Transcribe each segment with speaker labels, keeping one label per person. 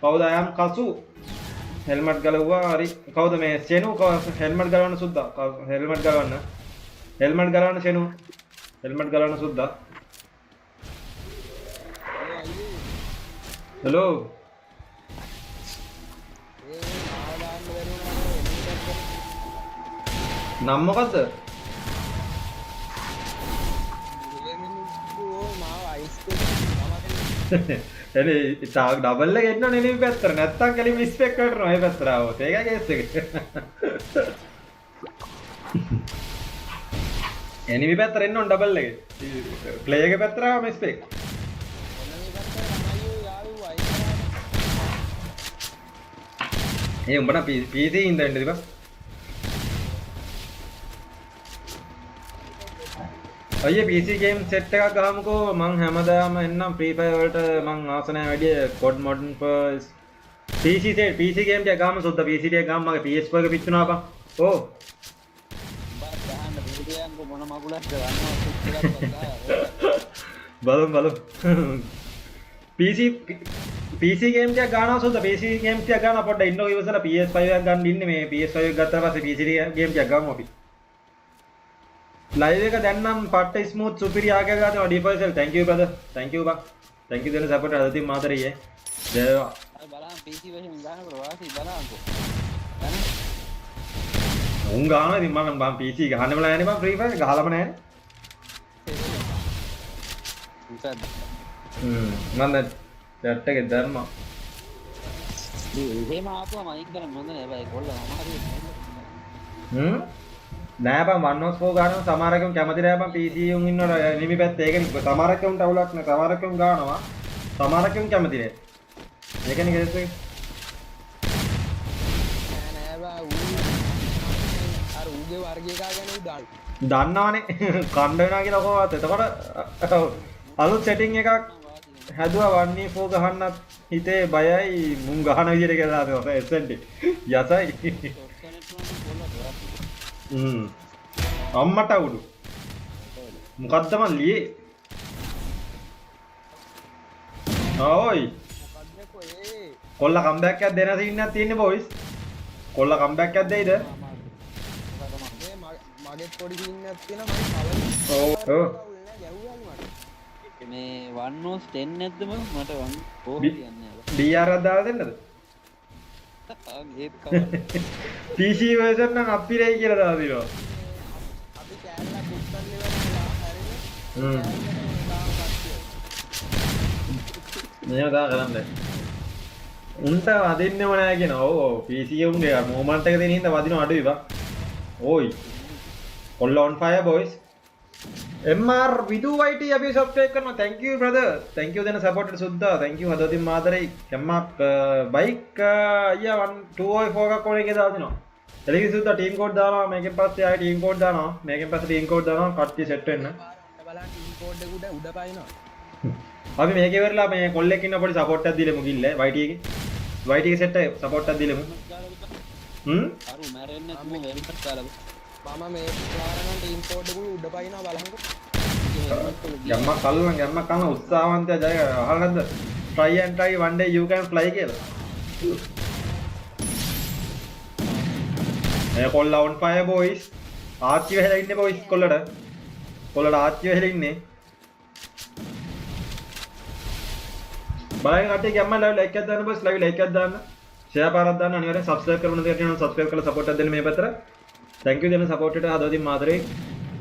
Speaker 1: කවුද අයම් කසු හෙල්මට් ගලවුවා හරි කවුද මේ සෙනු හෙල්මට් ගලවන්න සුද්දා හෙල්මට් ගලවන්න සෙනු හෙල්මට් ගලවන්න සුද්දා හෙලෝ නම් මොකද්ද එනේ ඉතාල ඩබල් එක එන්න නෙමෙයි පැත්තට නැත්තම් කෙලිම රිස්පෙක්ට් කරනවා මේ පැත්තට ආවොත් ඒකයි කේස් එක එනිමි පැත්තට එන්න ඕන ඩබල් එකේ ප්ලේ එකේ පැත්තට ආවම රිස්පෙක්ට් ඒ උඹට PC ඉඳන් ඉන්න දිපා අයියේ PC game set එකක් ගහමුකෝ මං හැමදාම එන්නම් Free Fire වලට මං ආස නැහැ වැඩි COD Modern Warfare PC game ටික ගහම සුද්දා PC ටික ගහම මගේ PS4 එක පිච්චුණා බං ඕ මොන මගුලක්ද බලමු PC game ටික ගන්නවා සුද්දා PC game ටික ගන්නවා පොඩ්ඩක් ඉන්නකෝ ඉවසලා PS5 එකක් ගන්න ඉන්නේ මේ PS5 එක ගත්තා පස්සේ PC game ටික ගමු අපි लाइव का දැන් නම් පට්ට ස්මූත් සුපිරි ආගය ගන්නවා ඩිෆයිසල් thank you brother thank you බං thank you දෙන සපෝට් අදදී මාතරියේ දේවා බලන්න PC වශයෙන් ගන්නකොට වාසි බලන්නකෝ උන් ගන්නවා ඉතින් මම PC ගහන්නම නැහැ නේ බං free fire ගහලම නැහැ මම දැට් එකේ ධර්ම එහෙම ආපුවා මයික් කරන් හොඳ නෑ බයි කොල්ල නෑ බං 104 ගන්නවා සමහරකම් කැමති නෑ බං PC උන් ඉන්නවා නිමි පැත්තේ ඒකනේ සමහරකම් ටවුලක් නෑ සමහරකම් ගන්නවා සමහරකම් කැමති නෑ ඒකනේ කේස් එක නෑ බං අර ඌගේ වර්ගය එකා ගැන ඌ දන්නවනේ කණ්ඩ වෙනවා කියලා කොහොමද එතකොට අලුත් සෙටින් එකක් හැදුවා 1v4 ගහන්නත් හිතේ බයයි මුන් ගහන විදියට කියලා දානවා SND යසයි අම්මට උඩු මොකද්ද මන් ලියේ ඕයි කොල්ල කම්බැක් එකක් දෙන සීන් එකක් තියෙන්නේ බොයිස් කොල්ල කම්බැක් එකක් දෙයිද මගේ පොඩි සීන් එකක් තියෙනවා මම ඔව් මේ 1 10 නැද්ද මම මට 1 4 කියන්නේ DR එකක් දාලා දෙන්නද PC version නම් අපිරයි කියලා දාලා දිනවා. අපි කෑල්ලා බුක්කන් ලෙවල් හරිනේ. මේව දා කරන්නේ. උන්ට වදින්නෙම නෑ කියනවා. ඔව් PC උන්ගේ මොමන්ට් එක දෙන හින්දා වදින අඩුයි බා. ඕයි. all on fire boys. MR විදු YT අපි සබ්ස්ක්‍රයිබ් කරනවා. thank you brother. thank you දෙන support එකට සුද්දා. thank you හදවතින් මාතරයි. කම්මක් බයික් අයියා 204 එකක් ඕනේ කියලා දානවා. එළිය සුද්දා ටීම් කෝඩ් දානවා. මේකෙන් පස්සේ ආයෙ ටීම් කෝඩ් දානවා. මේකෙන් පස්සේ ටීම් කෝඩ් දානවා. කට්ටිය සෙට් වෙන්න. බලන්න ටීම් කෝඩ් එක උඩ පාිනවා. අපි මේකේ වෙරලා මේ කොල්ලෙක් ඉන්න පොඩි සපෝට් එකක් දීලමු ගිල්ල YT එකේ. YT එකේ සෙට් එක සපෝට් එකක් දීලමු. අරු මැරෙන්නේ නැතුව වෙල්කට් කාලා මම මේ ක්ලාරනම් ටීම් කෝඩ් එක උඩ පාිනවා බලන්නකෝ. යම්ම කල්ලන් උත්සාහවන්තය ජය අහලා නැද්ද? try and try one day you can fly කියලා. මේ කොල්ල on fire boys. ආච්චි වෙලා ඉන්නේ boys කොල්ලට. කොල්ලට ආච්චි වෙලා ඉන්නේ. බලන්න කට්ටිය ගැම්ම ලයිව් එකක් දාන්න boys ලයිව් එකක් දාන්න. share පාරක් දාන්න අනිවාර්යෙන් subscribe කරන්න දෙයක් තියෙනවා subscribe කරලා support එකක් දෙන්න මේ පැත්තට. thank you දෙන support එකට හදවතින් මාතරේ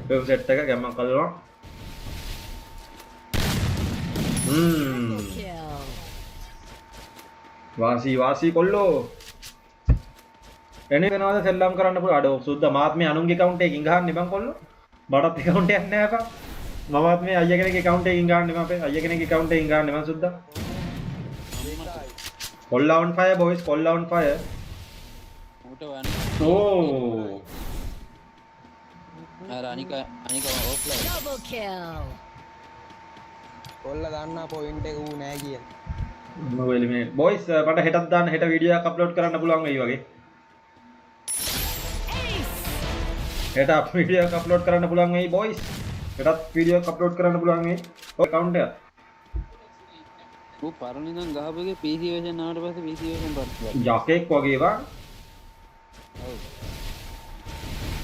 Speaker 1: වෙබ් සෙට් එක ගැම්ම කල්ලනවා. වාසි කොල්ලෝ එනේ වෙනවද සෙල්ලම් කරන්න පුළුවන් අඩෝ සුද්දා මාත් මේ අනුන්ගේ account එකකින් ගහන්නේ බං කොල්ලෝ මටත් account එකක් නැහැ බං මමත් මේ අයියා කෙනෙක්ගේ account එකකින් ගහන්නේ මම අපේ අයියා කෙනෙක්ගේ account එකකින් ගහන්නේ මං සුද්දා කොල්ලා on fire boys කොල්ලා on fire ඕ අර අනික offline double kill කොල්ලා දාන්න පොයින්ට් එක ඌ නෑ කියන මොකද මේ boys මට හෙටත් දාන්න හෙට වීඩියෝ එකක් අප්ලෝඩ් කරන්න පුළුවන් වෙයි වගේ හෙට වීඩියෝ එකක් අප්ලෝඩ් කරන්න පුළුවන් වෙයි boys හෙටත් වීඩියෝ එකක් අප්ලෝඩ් කරන්න පුළුවන් වෙයි ඔය account එක
Speaker 2: ඌ පරණ ඉඳන් ගහපු එකේ PC version ආවට පස්සේ PC version පරිස්සම්.
Speaker 1: යකෙක් වගේ වා
Speaker 2: ඔව්.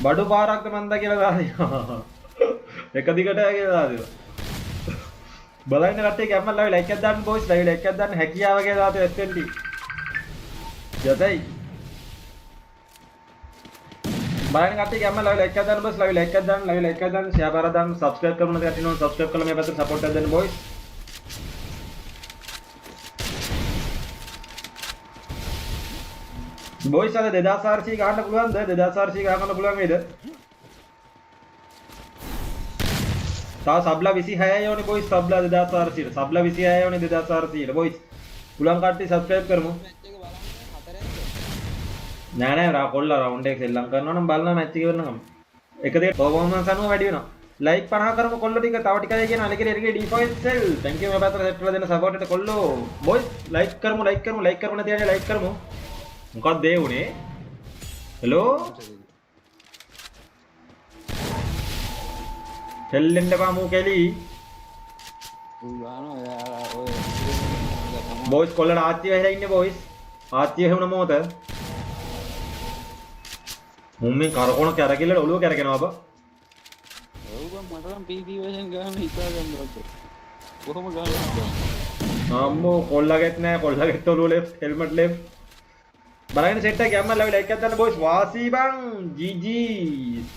Speaker 1: බඩු පාරක්ද මන්ද කියලා දානවා. එක දිගට කියලා දානවා. බලන්න කට්ටිය කැමරා ලයිව් ලයික් එකක් දාන්න බොයිස් ලයිව් ලයික් එකක් දාන්න හැකියාව කියලා දාතු S20. යතයි. බලන්න කට්ටිය කැමරා ලයිව් ලයික් එකක් දාන්න බොයිස් ලයිව් ලයික් එකක් දාන්න ලයිව් ලයික් එකක් දාන්න ෂෙයා පාර දාන්න සබ්ස්ක්‍රයිබ් කරන්න කට්ටිය නෝ සබ්ස්ක්‍රයිබ් කරලා මේ පැත්තට සපෝට් එකක් දෙන්න බොයිස්. බොයිස් අද 2400 ගහන්න පුළුවන්ද 2400 ගහන්න පුළුවන් වේද? තා සබ්ලා 26යි ඕනේ බොයිස් සබ්ලා 2400 සබ්ලා 26යි ඕනේ 2400 බොයිස් පුළුවන් කට්ටිය සබ්ස්ක්‍රයිබ් කරමු
Speaker 2: මැච් එක බලන්න 4ක්.
Speaker 1: නෑ නෑ කොල්ලා රවුන්ඩ් එක සෙල්ලම් කරනවා නම් බලන්න මැච් එක ඉවරනකම් එක දෙක පර්ෆෝමන්ස් අනුව වැඩි වෙනවා ලයික් 50 කරමු කොල්ලෝ ටික තව ටිකයි කියන අලකේ එරගේ D5 සෙල් thank you මේ පැත්තට සෙට් කරලා දෙන්න සපෝට් එකට කොල්ලෝ බොයිස් ලයික් කරමු නැති අය ලයික් කරමු මොකක්ද ඒ උනේ හෙලෝ හෙල්ලෙන්න එපා මූ කෙලි
Speaker 2: ඌ ගහනවා ඔය
Speaker 1: බොයිස් කොල්ලට ආච්චි වෙලා ඉන්නේ බොයිස් ආච්චි එහෙම මොකද මුම්මෙන් කරකොණ කැරකිල්ලට ඔළුව කැරගෙනවා බා
Speaker 2: ඔව් බං මට නම් PC version ගන්න හිතා ගන්න බෑ. කොහොම ගහන්නේ?
Speaker 1: අම්මෝ කොල්ලගෙත් නෑ කොල්ලගෙත් ඔළුව ලෙෆ්ට් හෙල්මට් ලෙෆ්ට් බලන්න සෙට් එක ගැම්ම ලෙවල් එකක් ගන්න බොයිස් වාසී බං GG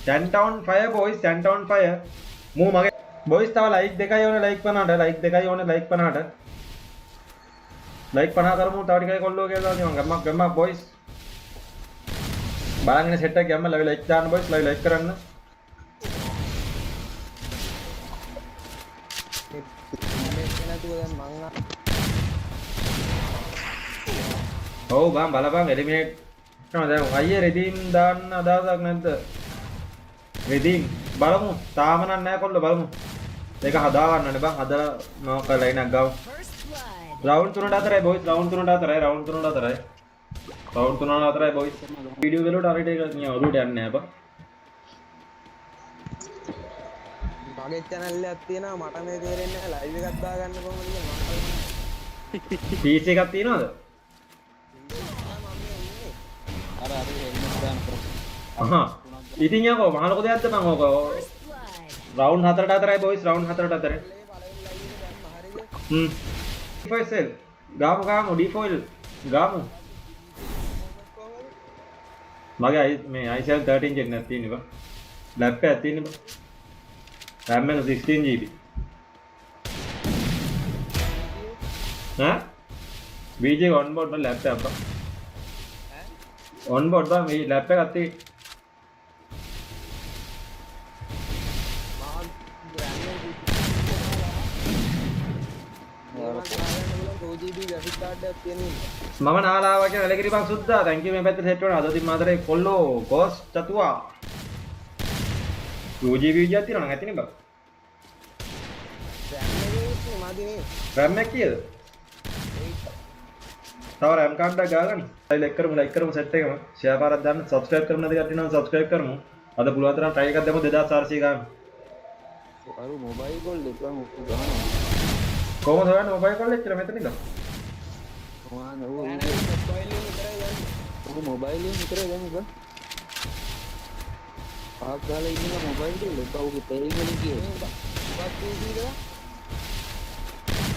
Speaker 1: සැන්ටවුන් ෆයර් බොයිස් සැන්ටවුන් ෆයර් මූ මගේ බොයිස් තව ලයික් දෙකයි ඕනේ ලයික් 50ට ලයික් දෙකයි ඕනේ ලයික් 50ට ලයික් 50 කරමු තව ටිකයි කොල්ලෝ කියලා දානවා ගම්මක් බොයිස් බලන්න සෙට් එක ගැම්ම ලෙවල් එකක් දාන්න බොයිස් ලයික් කරන්න ඔව් බං බලපන් එලිමිනේට් කරනවා දැන් අයියේ රෙදීම් දාන්න අදහසක් නැද්ද රෙදීම් බලමු තාම නැහැ කොල්ල බලමු ඒක හදා ගන්නනේ බං හදලා මොකක් ලයිනක් ගාව රවුන්ඩ් 3-4යි බොයිස් රවුන්ඩ් 3-4යි රවුන්ඩ් 3-4යි රවුන්ඩ් 3-4යි බොයිස් වීඩියෝ වලට අරට එක නිය ඔළුවට යන්නේ නැහැ බං
Speaker 3: මගේ channel එකක් තියෙනවා මට මේ තේරෙන්නේ නැහැ live එකක් දාගන්න කොහොමද කියලා මම
Speaker 1: PC එකක් තියෙනවද
Speaker 2: අර හෙල්මට් දාන්න කරා.
Speaker 1: අහා ඉතින් යකෝ මහා ලොකු දෙයක්ද මං ඕක රවුන්ඩ් 4-4යි බොයිස් රවුන්ඩ් 4-4යි D4 සෙල් ගාමු D4 ගාමු මගේ මේ i7 13 gen එකක් තියෙනවා බා ලැප් එකක් තියෙනවා බා RAM එක 16GB हाँ BJ ऑन बोर्ड में लैपटॉप ऑन बोर्ड बा मेरी लैपटॉप आती මම නාලාව කියන ඇලගිරි බං සුද්දා thank you මේ පැත්තට සෙට් වුණා අද දින් මාතරේ කොල්ලෝ ගෝස් චතුවා 2GB විදියක් තියෙනවා නම් ඇතිනේ බං RAM එක කීයද තව RAM කාඩ් එකක් ගාගන්න ලයික් කරමු සෙට් එකම ෂෙයා පාරක් දාන්න සබ්ස්ක්‍රයිබ් කරමු නැති කට්ටිය නම් සබ්ස්ක්‍රයිබ් කරමු අද පුළුවන් තරම් try එකක් දෙමු 2400 ගන්න
Speaker 2: අර මොබයිල් ගෝල් එක ගහනවා.
Speaker 1: කොහොමද හොයන්නේ මොබයිල් කෝල් එක කියලා මෙතන ඉඳන්
Speaker 2: මොහාන ඌ මොබයිල් එකෙන් විතරයි ගන්නේ බං. පාක් ගාලා ඉන්න මොබයිල් ගෝල් එක උගේ තේරින් වලින් කියනවා.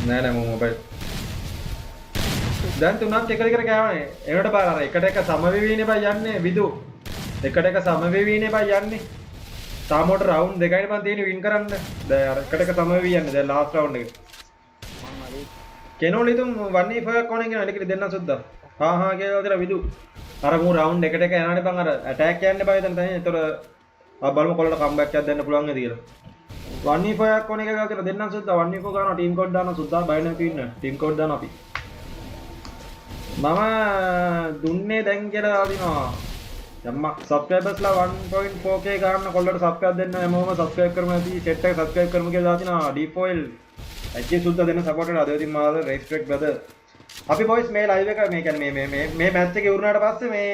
Speaker 1: නෑ මොබයිල් දැන් තුනක් එක දිගට ගෑවනේ එනකොට බාර අර එකට එක සම වෙවිනේ බයි යන්නේ විදු එකට එක සම වෙවිනේ බයි යන්නේ තාමෝට රවුන්ඩ් දෙකයි බං තියෙන්නේ වින් කරන්න දැන් අර එකට එක සම වෙවි යන්නේ දැන් ලාස්ට් රවුන්ඩ් එක
Speaker 2: මම අර
Speaker 1: කෙනෝලි තුන් 1v5 කොනේ කියන අලිකලි දෙන්න සුද්දා හා කියලා විතර විදු අර මූ රවුන්ඩ් එකට එක යනවානේ බං අර ඇටැක් යන්නේ බයි දැන් තනියෙන් ඒතර ආ බලමු කොල්ලට කම්බැක් එකක් දෙන්න පුළුවන් නේද කියලා 1v5 කොනේ එක කියලා දෙන්න සුද්දා 1v4 ගන්නවා ටීම් කෝඩ් දානවා සුද්දා බය නැති ඉන්න ටීම් කෝඩ් දානවා අපි මම දුන්නේ දැන් කියලා දිනවා යම්මක් සබ්ස්ක්‍රයිබර්ස්ලා 1.4k ගන්න කොල්ලට සබ්ස්ක්‍රයිබ් දෙන්න හැමෝම සබ්ස්ක්‍රයිබ් කරමු නැති සෙට් එක සබ්ස්ක්‍රයිබ් කරමු කියලා දාතිනවා D4L ඇයි සුද්දා දෙන්න සපෝට් එකට අද ඉතින් මාද රෙස්පෙක්ට් බ්‍රදර් අපි බොයිස් මේ ලයිව් එක මේ කියන්නේ මේ මැච් එක ඉවරනාට පස්සේ මේ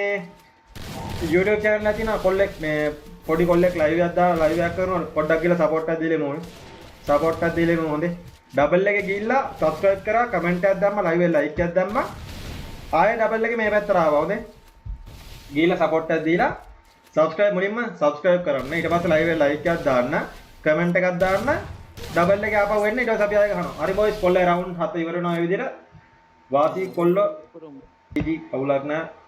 Speaker 1: YouTube channel එකේ තියෙන කොල්ලෙක් මේ පොඩි කොල්ලෙක් ලයිව් එකක් දාලා ලයිව් එකක් කරනවා පොඩ්ඩක් කියලා සපෝට් එකක් දීලෙමු ඕනේ සපෝට් එකක් දීලෙමු හොඳේ ඩබල් එකේ ගිහිල්ලා subscribe කරා කමෙන්ට් එකක් දැම්මා live එක like එකක් දැම්මා ආයෙ ඩබල් එකේ මේ පැත්තට ආවා හොඳේ ගිහිල්ලා support එකක් දීලා subscribe මුලින්ම subscribe කරන්න ඊට පස්සේ live එක like එකක් දාන්න කමෙන්ට් එකක් දාන්න ඩබල් එකේ ආපහු වෙන්න ඊට පස්සේ අපි ආයෙ ගහනවා හරි boys කොල්ල round 7 ඉවර වෙනවා මේ විදිහට වාසි කොල්ල ඉදි අවුලක් නැහැ